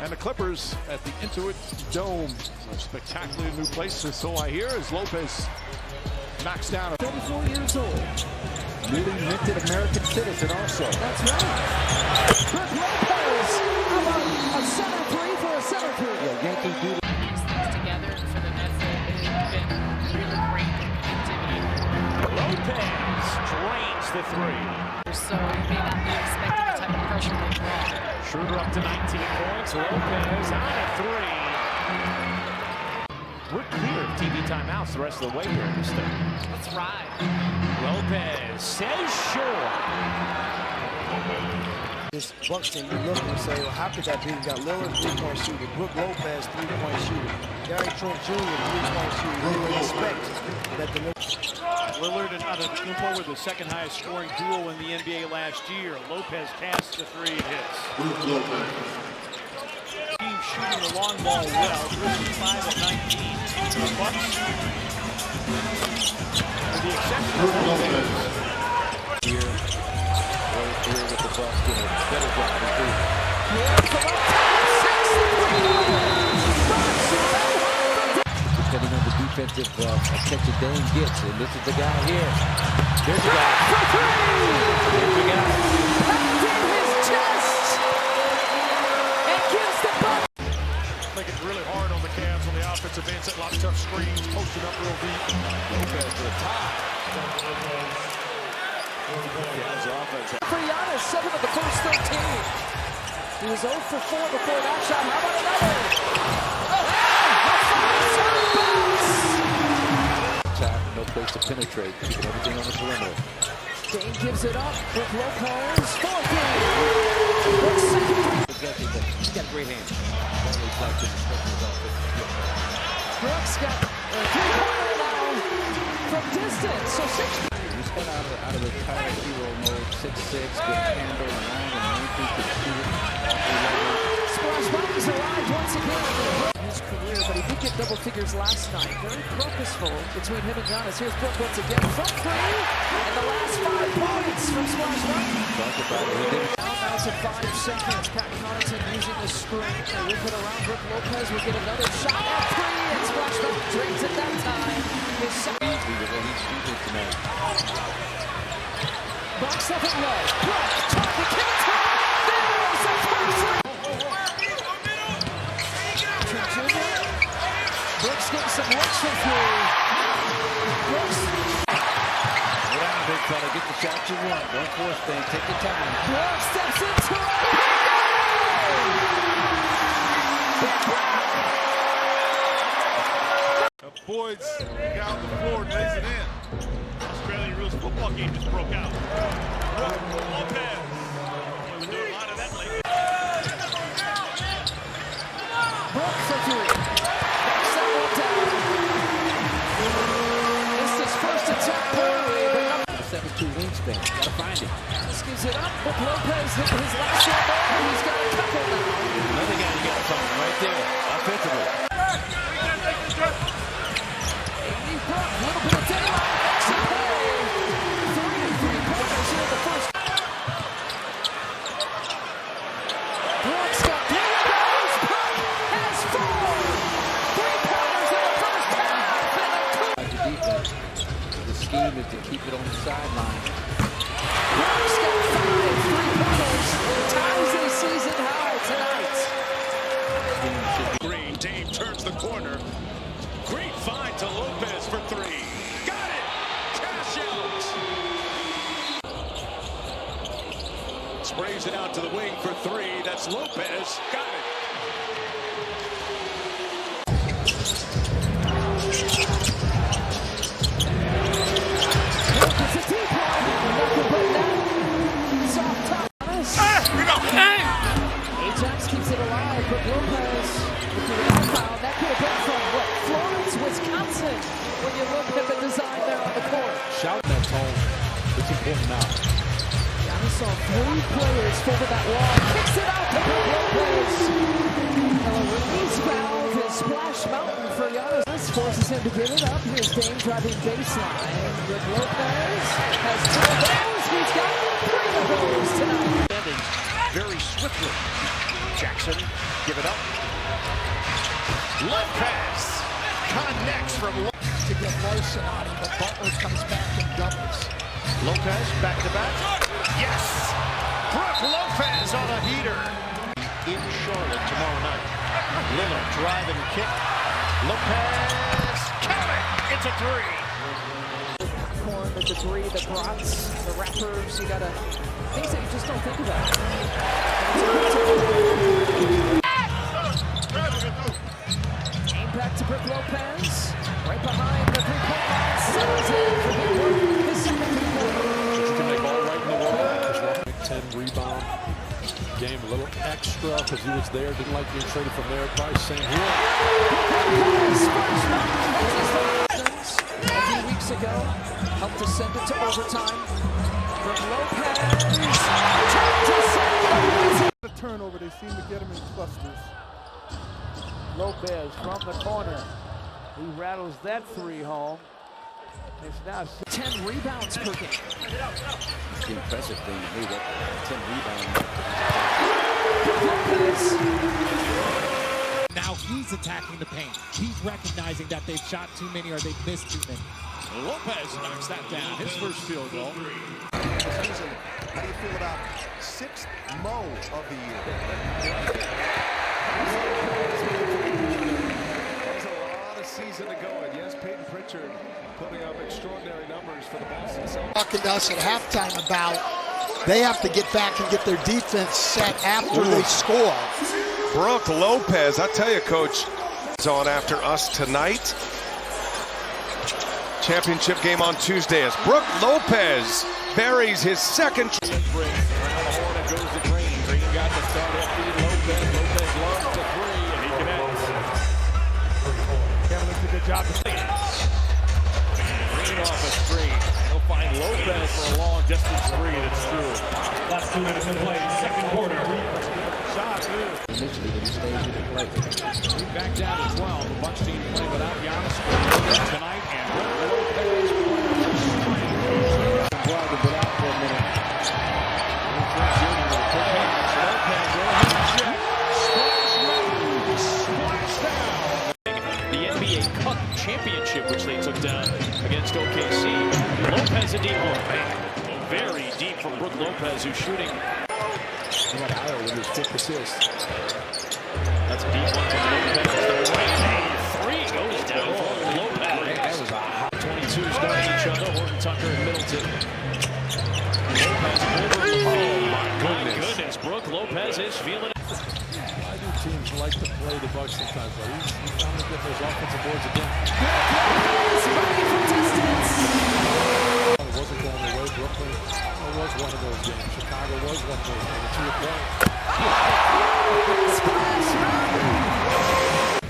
And the Clippers at the Intuit Dome. A spectacular new place, so I hear, as Lopez knocks down. 34 years old. Newly minted American citizen also. That's right. Brook Lopez. How about a center three for a center three? Yeah, Yankee do these things together for the Nets. They've been really great activity. Lopez drains the three. So you may not be expecting the type of pressure they brought. Schroeder up to 19 points. Lopez on a three. We're clear of TV timeouts the rest of the way here in this thing. Let's ride. Lopez says sure. This Bucks team, you look and say, well, how could that be? You got Lillard, three-point shooter, Brook Lopez, three-point shooter, Gary Trent Jr., three-point shooter. You would expect that the Lillard and Antetokounmpo were the second highest scoring duo in the NBA last year. Lopez casts the three and hits. Team shooting the long ball well. Grizzlies 5 of 19. The Bucks, with the exception of Lopez. here. Right here with the Bucks doing a better job than Brook. Depending on the defensive attention Dame gets, and this is the guy here. There's the guy. There's the guy. Packed in his chest and gives the Bucks. Make it really hard on the Cavs on the offensive end. Set a lot of tough screens, posted up real deep. Lopez to the top. Cavs offense. For Giannis, 7 of the first 13. He was 0 for 4 before that shot. How about another? No place to penetrate, keeping everything on the perimeter. Dame gives it up with Lopez. He's got a great hand. Brook's got a three-pointer now from distance. So 6. He's got out of the Tyler hero mode. 6'6", good handle, long and lengthy, can shoot it. Splash Mountains arrived once again. His career, but he did get double figures last night. Very purposeful between him and Giannis. Here's Brook once again from 3, and the last 5 points from Splash Mountain. Talk about it. He did it. Now to 5 seconds. Pat Connaughton using the screen. They whip it around Brook Lopez. We get another shot at 3, and Splash Mountain drains it that time. His second. He's shooting tonight. Bucks up and low. Brook, top the counter. There's a first. Brooks getting some looks from 3. Brooks. Go down, big fella. Get the shot you want. Don't force things. Take your time. Brooks steps into it. Boyd's got on the floor and lays it in. Australian rules football game just broke out. Lopez. We've been doing a lot of that lately. Brook for 3. Knocks that one down. This is first attack early, but not 7'2" wingspan. Gotta find it. Giannis gives it up. Brook Lopez hitting his last shot there. He's got a couple now. Another guy you got to find right there. Offensively. Brook, a little bit of daylight. Extra play. 3-3-pointers here in the first. Brook's got 3 rebounds. Brook has 4. 3-pointers in the first half. The defense. The scheme is to keep it on the sideline. Brook's got 5 3-pointers. Ties a season high tonight. Green, Dame turns the corner. Great find to Lopez for 3. Got it! Cash out! Sprays it out to the wing for 3. That's Lopez. Got it! Brook is a deep one. Nothing but that. Soft top. Ajax keeps it alive, but Lopez with the rebound foul. That could have been from what? Florence, Wisconsin. When you look at the design there on the court. Shouting that home. It's important now. Giannis saw 3 players over that wall. Kicks it out to Brook Lopez. A release valve is Splash Mountain for Giannis. This forces him to give it up. Here's Dame driving baseline. Brook Lopez has 2 of those. He's got 3 of those tonight. Very swiftly. Jackson, give it up. Lopez connects from To get Larson on him, but Butler comes back and doubles. Lopez back to back. Yes! Brook Lopez on a heater. In Charlotte tomorrow night. Lillard drive and kick. Lopez, count it! It's a three. Corn, the debris, the brats, the wrappers, you gotta, things that you just don't think about. Aim back to Brook Lopez, right behind the three-point line, settles in for big work, his second three-pointer. You can make all right in the world. 10 rebound game, a little extra because he was there, didn't like being traded from there. Probably same here. A few weeks ago, helped to send it to overtime. Brook Lopez, The turnover, they seem to get him in clusters. Lopez from the corner. He rattles that three home. It's now 10 rebounds per game. The impressive thing to me that 10 rebounds. now he's attacking the paint. He's recognizing that they've shot too many or they've missed too many. Lopez knocks that down. His first field goal. Season. How do you feel about 6th Mo of the year? There's a lot of season to go, and yes, Peyton Pritchard putting up extraordinary numbers for the Boston Celtics. Talking to us at halftime about they have to get back and get their defense set after they score. Brook Lopez, I tell you, Coach, is on after us tonight. Championship game on Tuesday as Brook Lopez buries his second. Goes to Green. Green got the start after Lopez. Lopez loves the three, and he connects. Kevin did a good job. Green off a screen. He'll find Lopez for a long distance three. That's true. Last 2 minutes in play, second quarter. Shot good. Initially, when he stayed with the play. Back down to 12. The Bucks team playing without Giannis tonight, and Brook Lopez. The NBA Cup championship, which they took down against OKC. Lopez a deep one, man. Very deep from Brook Lopez, who's shooting. He had Iowa with his 5th assist. That's a deep one from Lopez. Three goes down for Lopez. That was a hot 22s guarding each other. Horton Tucker and Middleton. Lopez over. Oh my goodness. Brook Lopez is feeling it. I do teams like to play the Bucks sometimes, but he's trying to get those offensive boards again. It wasn't going the way. Brooklyn was one of those games. Chicago was one of those games. To your point.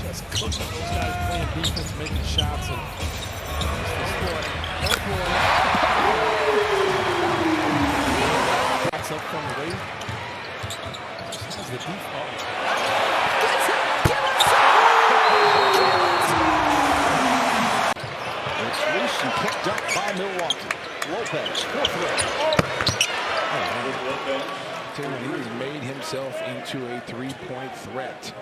Just cooking those guys playing defense, making shots, and that's up from the way. Just has the default. It's loose and picked up by Milwaukee. Lopez, fourth row. He made himself into a three-point threat.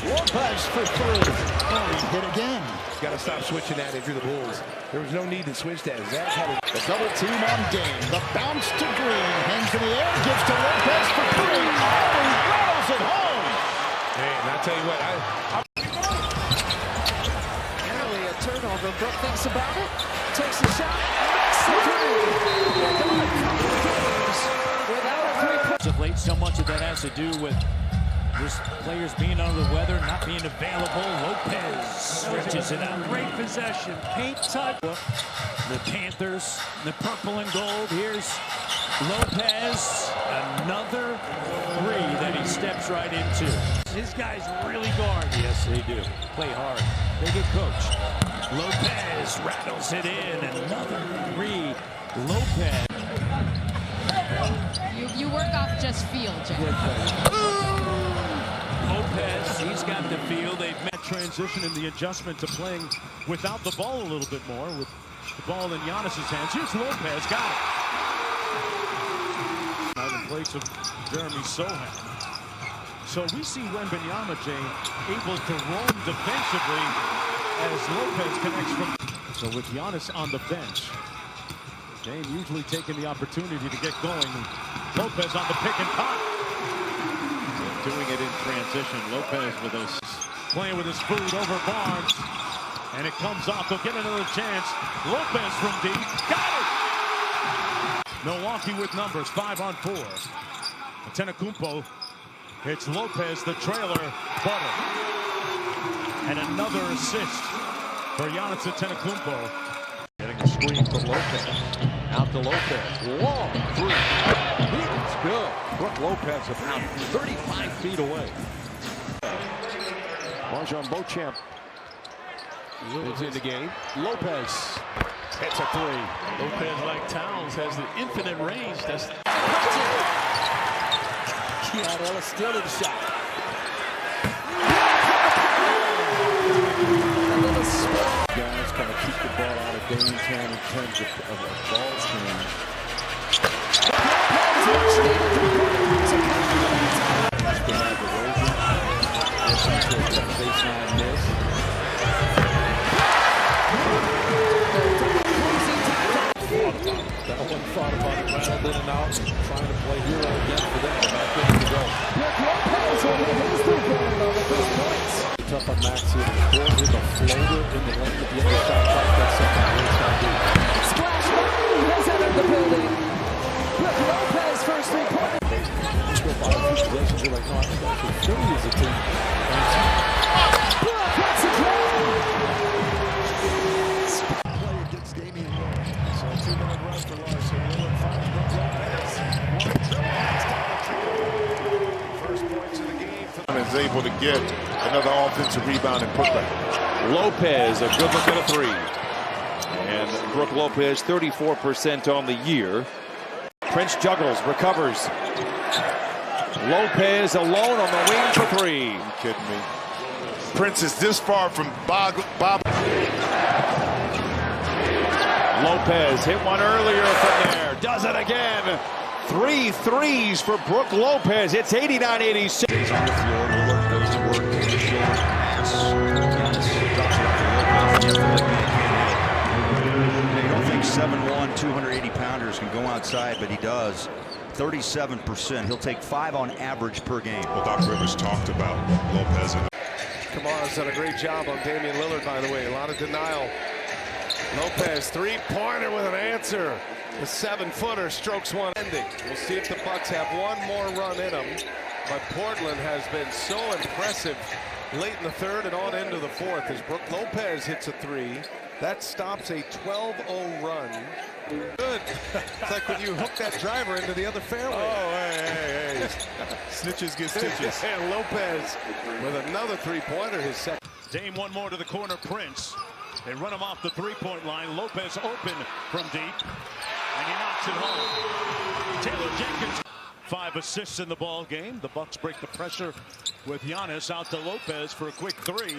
Lopez for three. Oh, he hit again. Got to stop switching that if you're the Bulls. There was no need to switch that. Zach had The double team on Dame. The bounce to Green. Hands in the air. Gives to Lopez for three. Oh, he rattles it home. Man, I tell you what, Nearly a turnover. Brook thinks about it, takes a shot, makes the three. They're going a couple of games without a three-point. Of late, so much of that has to do with just players being under the weather, not being available. Lopez stretches it out. Great possession. Paint touch. The Panthers, the purple and gold. Here's Lopez. Another three that he steps right into. His guys really guard. Yes, they do. Play hard. They get coached. Lopez rattles it in. Another three. Lopez. You work off just feel, Jeff. Lopez, he's got the feel. They've met transition in the adjustment to playing without the ball a little bit more, with the ball in Giannis's hands. Here's Lopez, got it. place of Jeremy Sohan. So we see Wembanyama, Jay, able to roam defensively as Lopez connects from. So with Giannis on the bench, Dame usually taking the opportunity to get going. Lopez on the pick and pop. Doing it in transition. Lopez with us playing with his food over Barnes. And it comes off. They'll get another chance. Lopez from deep. Got it! Milwaukee with numbers. 5-on-4. Antetokounmpo hits Lopez, the trailer, butter. And another assist for Giannis Antetokounmpo. Getting a screen from Lopez. Out to Lopez. Long three. It's good. Brook Lopez about 35 feet away. Marjon Beauchamp is in the game. Lopez hits a three. Lopez, like Towns, has the infinite range. That's Keon Ellis still in the shot. Guys kind of keep the ball out of Damestown in terms of ball change. Baseline miss. That one thought about it, rattled in and out, trying to play hero again for them, but not getting to go. Tough on Max here. Scores with a floater in the lane at the end of the shot clock. That's something Brook's got to do. Splash Mountain has entered the building. Brook Lopez first three-pointer. Go by a few possessions, you're like, no, I think actually Philly is a team. Brook gets it done. Play against Damian Lillard. So a 2-minute run for Larson. Lillard finds Brook Lopez. One dribble. First points of the game. Is able to get another offensive rebound and putback. Lopez, a good look at a three. And Brook Lopez, 34% on the year. Prince juggles, recovers. Lopez alone on the wing for three. Are you kidding me? Prince is this far from Bob. Lopez hit one earlier from there. Does it again. 3 threes for Brook Lopez. It's 89-86. Stays on the floor. Lillard goes to work. Shoulder pass. Giannis drops it off to Lopez. You don't think 7'1", 280-pounders can go outside, but he does. 37%. He'll take 5 on average per game. Well, Doc Rivers talked about Lopez. Kamara's done a great job on Damian Lillard, by the way. A lot of denial. Lopez, three-pointer with an answer. The 7-footer strokes one ending. We'll see if the Bucks have one more run in them. But Portland has been so impressive late in the third and on into the fourth as Brook Lopez hits a three. That stops a 12-0 run. Good. It's like when you hook that driver into the other fairway. Oh, hey. Snitches get stitches. And Lopez with another three-pointer, his second. Dame one more to the corner, Prince. They run him off the three-point line. Lopez open from deep. And he knocks it home. Taylor Jenkins. 5 assists in the ball game. The Bucks break the pressure with Giannis out to Lopez for a quick three.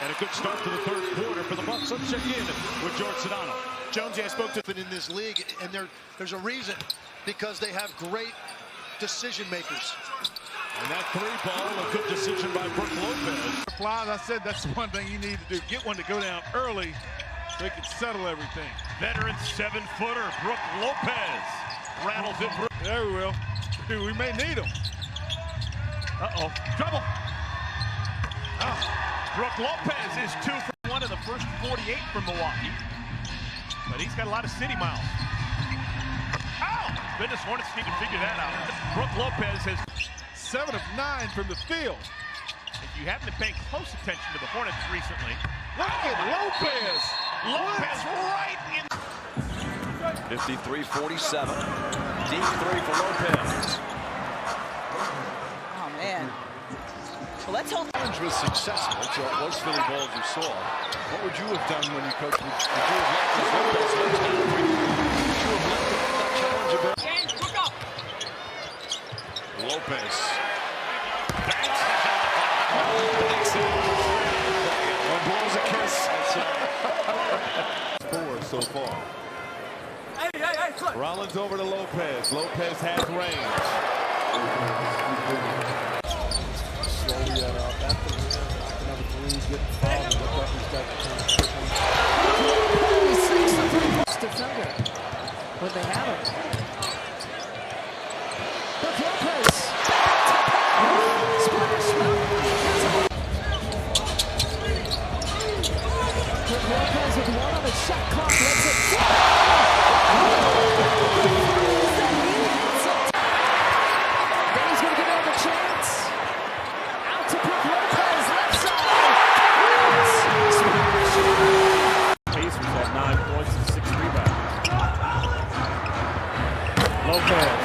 And a good start to the third quarter for the Bucks. Let's check in with George Sedano. Jonesy, I spoke to them in this league, and there's a reason. Because they have great decision makers. And that three ball, a good decision by Brook Lopez. Flies, I said that's the one thing you need to do. Get one to go down early so they can settle everything. Veteran 7-footer Brook Lopez rattles it. There we will. Dude, we may need him. Uh-oh. Trouble. Brook Lopez is 2 for 1 in the first 48 from Milwaukee. But he's got a lot of city miles. Oh! Goodness, Hornets need to figure that out. Brook Lopez has 7 of 9 from the field. If you haven't been paying close attention to the Hornets recently, look at Lopez! Lopez right in. 53-47. Deep three for Lopez. Oh, man. Well, let's hope. The challenge was successful, so it was Philly ball as you saw. What would you have done when you coached? Would you have let Lopez down three? Would you have let that challenge a bit? James, look up! Lopez. Backs it. One blows a kiss. 4 so far. Rollins over to Lopez. Lopez has range. Slowly at the rim, knocking down the three, getting fouled, and look up, he's got defender when they have him. Brook Lopez. Splash Mountain. Brook Lopez with one on the shot clock. Lets it then he's going to give another chance. Out to Brook Lopez. Left side. Pacers had 9 points and 6 rebounds. Lopez,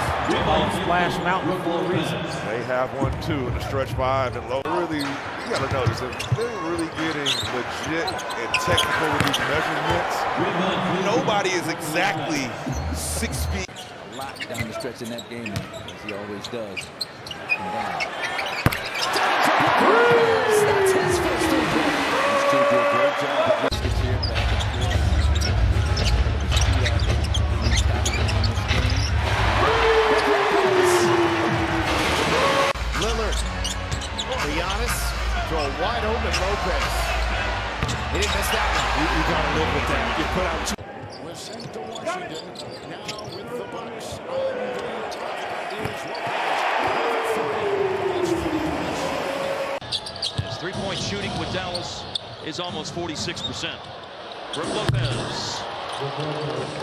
Splash Mountain for a reason. They have 1-2 in the stretch 5, and really, you got to notice that they're really getting legit and technical with these measurements. Nobody is exactly 6 feet. A lot down the stretch in that game, as he always does. That's his first three points. He's still doing a great job. Gets here back and forth. Lillard for Giannis to a wide open Lopez. He didn't miss that one. You gotta live with that. You put out two. We're sent to Washington. Now with the Bucks on the top is Lopez. His three-point shooting with Dallas is almost 46%. Brook Lopez.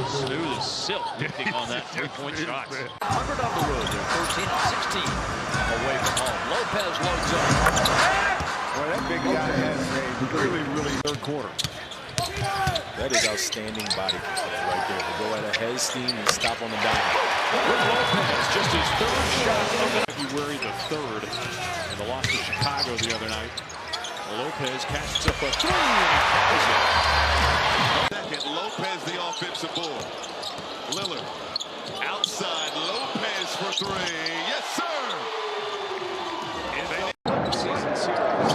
Smooth as silk hitting on that three-point shot. 100 on the road. They're 13 and 16 away from home. Lopez loads up. Well, that big guy has a really third quarter. That is outstanding body control right there. To go at a head steam and stop on the dime. Brook Lopez, just his third shot of February the 3rd in the loss to Chicago the other night. Lopez catches up a three and he carries it. Second, Lopez the offensive board. Lillard outside, Lopez for three. Yes, sir. Season series.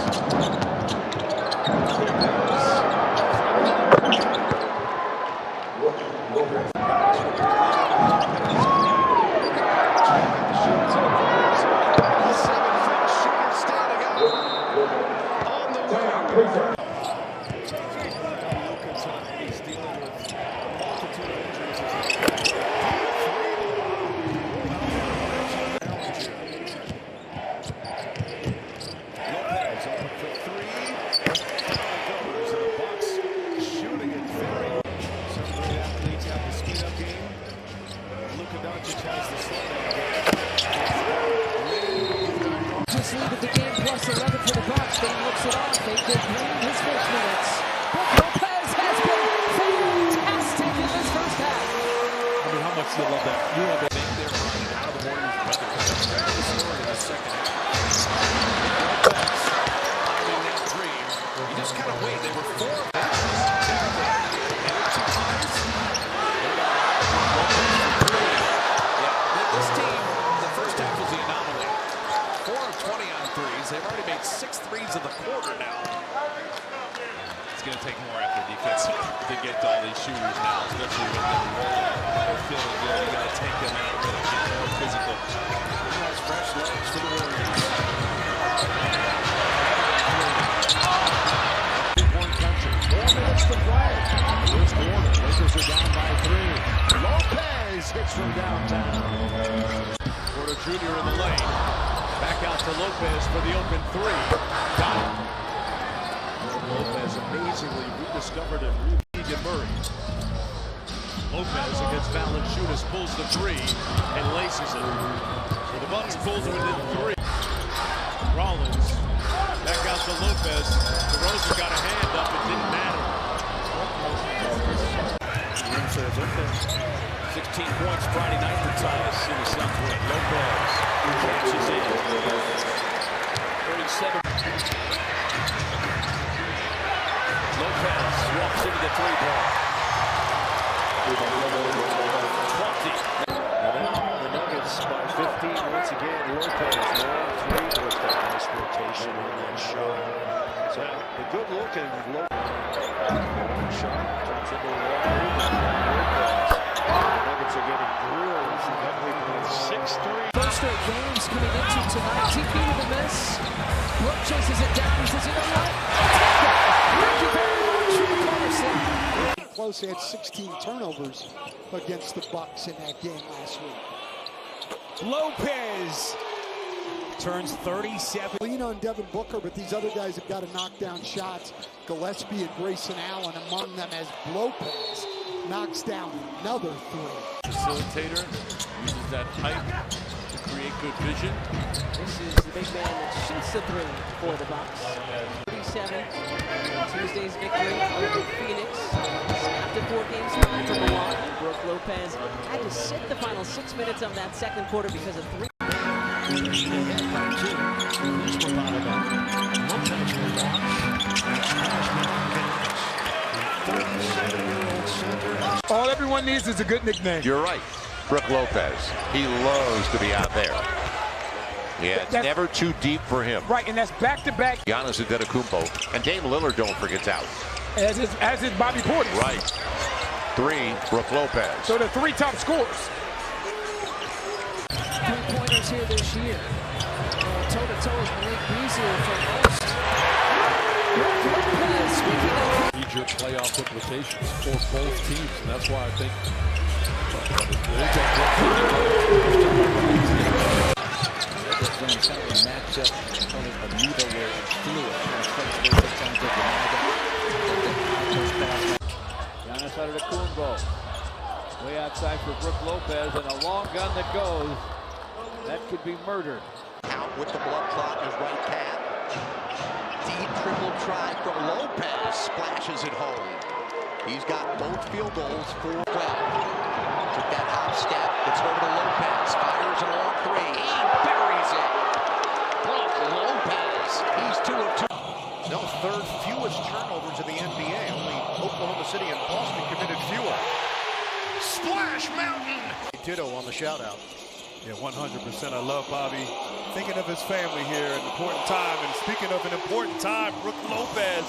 Just leading the game plus 11 for the Bucks. Then looks it off. They did bring his first minutes. Brook Lopez has been fantastic in this first half. I mean, how much do you love that? You love that thing there running out of the Warriors' weather. That's the story in the second half. Lopez finding that three. You just kind of wait. They were 4 matches. Yeah, this team, the first half was the anomaly. 4 of 20 on threes. They've already made 6 threes in the quarter now. It's going to take more after defense to get to all these shooters now, especially when they're feeling good. You got to take them out of it and get more physical. That's fresh legs for the Warriors. One country. 4 minutes to play. First quarter. Lakers are down by 3. Lopez hits from downtown. Porter Jr. in the lane. Back out to Lopez for the open three. Got it. Lopez amazingly rediscovered and Keegan Murray. Lopez against Valanciunas pulls the three and laces it. So the Bucks pulls it within 3. Rollins back out to Lopez. DeRozan got a hand up. It didn't matter. 16 points Friday night for Tyus in the Suns win. Lopez catches in. 37. Lopez walks into the 3-ball. 20. The Nuggets by 15 once again. Lopez long 3. There's that nice rotation on that shot. So the good looking long shot turns into a long move. The Nuggets are getting grilled. 6-3. Both straight games coming into tonight. TP with a miss. Brook chases it down. He says, you know what? Thank you very much for the corner slot. Close, they had 16 turnovers against the Bucks in that game last week. Lopez turns 37. Lean on Devin Booker, but these other guys have got to knock down shots. Gillespie and Grayson Allen among them as Lopez knocks down another three. Facilitator uses that height to create good vision. This is the big man that shoots the three for the Bucks. 37. Tuesday's victory over Phoenix. After 4 games tied for Milwaukee, Brook Lopez had to sit the final 6 minutes of that second quarter because of 3. All everyone needs is a good nickname. You're right. Brook Lopez. He loves to be out there. Yeah, it's never too deep for him. Right, and that's back-to-back. Giannis Antetokounmpo. And Dame Lillard, don't forget, out. As is Bobby Portis. Right. 3, Brook Lopez. So the 3 top scorers. 3-pointers here this year. Toe-to-toe is Malik easier for most. Brook Lopez, speaking of Major playoff implications for both teams, and that's why I think Giannis Antetokounmpo way outside for Brook Lopez, and a long gun that goes. That could be murder. Out with the blood clot in his right calf. Deep triple try from Lopez, splashes it home. He's got both field goals for 12. Took that hop step, gets over to Lopez, fires a long 3. He buries it. Brook Lopez, he's 2 of 2. No, third fewest turnovers in the NBA. Only Oklahoma City and Boston committed fewer. Splash Mountain! Ditto on the shout out. Yeah, 100%. I love Bobby thinking of his family here, an important time. And speaking of an important time, Brook Lopez